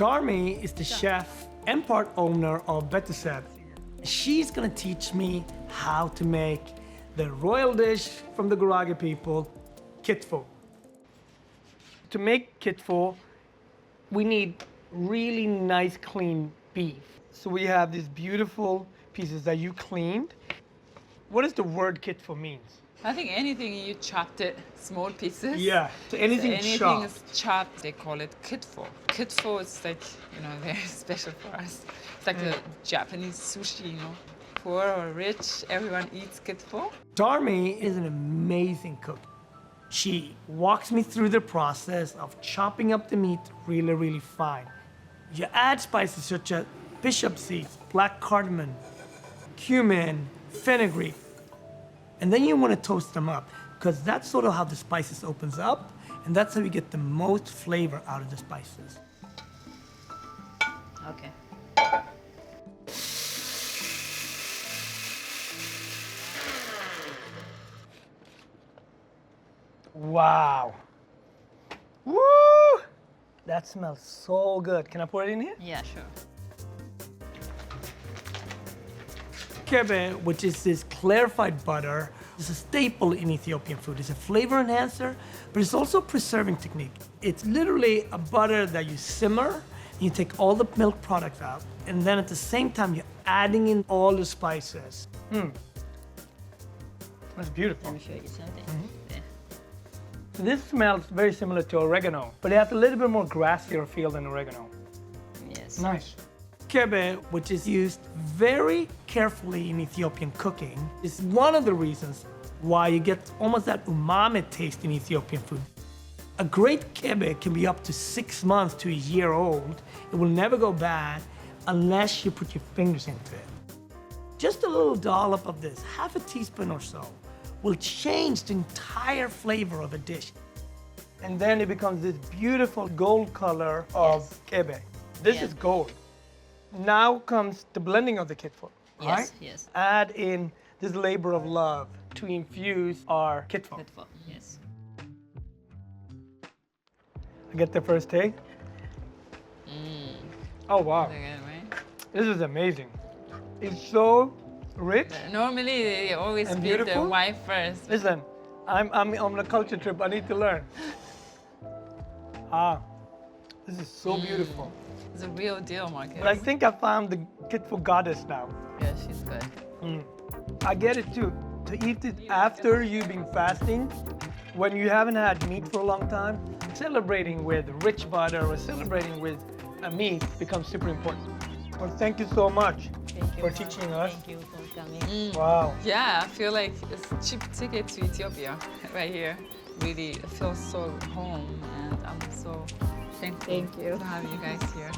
Darmi is the chef and part owner of obsessives. She's gonna teach me how to make the royal dish from the Gurage people, Kitfo. To make Kitfo, we need really nice, clean beef. So we have these beautiful pieces that you cleaned. What does the word Kitfo means? I think anything you chopped it small pieces. Yeah, so anything anything chopped. is chopped, they call it kitfo. Kitfo is like, very special for us. It's like the Japanese sushi, Poor or rich, everyone eats kitfo. Darmi is an amazing cook. She walks me through the process of chopping up the meat really, really fine. You add spices such as bishop seeds, black cardamom, cumin, fenugreek, and then you want to toast them up because that's sort of how the spices opens up, and that's how you get the most flavor out of the spices. Okay. Wow. Woo! That smells so good. Can I pour it in here? Yeah, sure. Kebe, which is this clarified butter, is a staple in Ethiopian food. It's a flavor enhancer, but it's also a preserving technique. It's literally a butter that you simmer, and you take all the milk products out, and then at the same time, you're adding in all the spices. That's beautiful. Let me show you something. Yeah. So this smells very similar to oregano, but it has a little bit more grassier feel than oregano. Yes. Nice. Kebe, which is used very carefully in Ethiopian cooking, is one of the reasons why you get almost that umami taste in Ethiopian food. A great kebe can be up to 6 months to a year old. It will never go bad unless you put your fingers into it. Just a little dollop of this, half a teaspoon or so, will change the entire flavor of a dish. And then it becomes this beautiful gold color of kebe. This Yeah. is gold. Now comes the blending of the kitfo, right? Yes, yes. Add in this labor of love to infuse our kitfo. Kitfo, yes. I get the first taste. Oh wow, Again, right? this is amazing. It's so rich. Normally, they always And beat the beautiful? wife first. Listen, I'm on a culture trip. I need to learn. This is so beautiful. It's a real deal, Marcus. But I think I found the kitfo goddess now. Yeah, she's good. I get it too. To eat it after you've been fasting, when you haven't had meat for a long time, celebrating with rich butter or celebrating with a meat becomes super important. Well, thank you so much Thank you for teaching us. Thank you for coming. Wow. Yeah, I feel like it's a cheap ticket to Ethiopia right here. Really, it feels so home, and I'm so thankful Thank you. to have you guys here.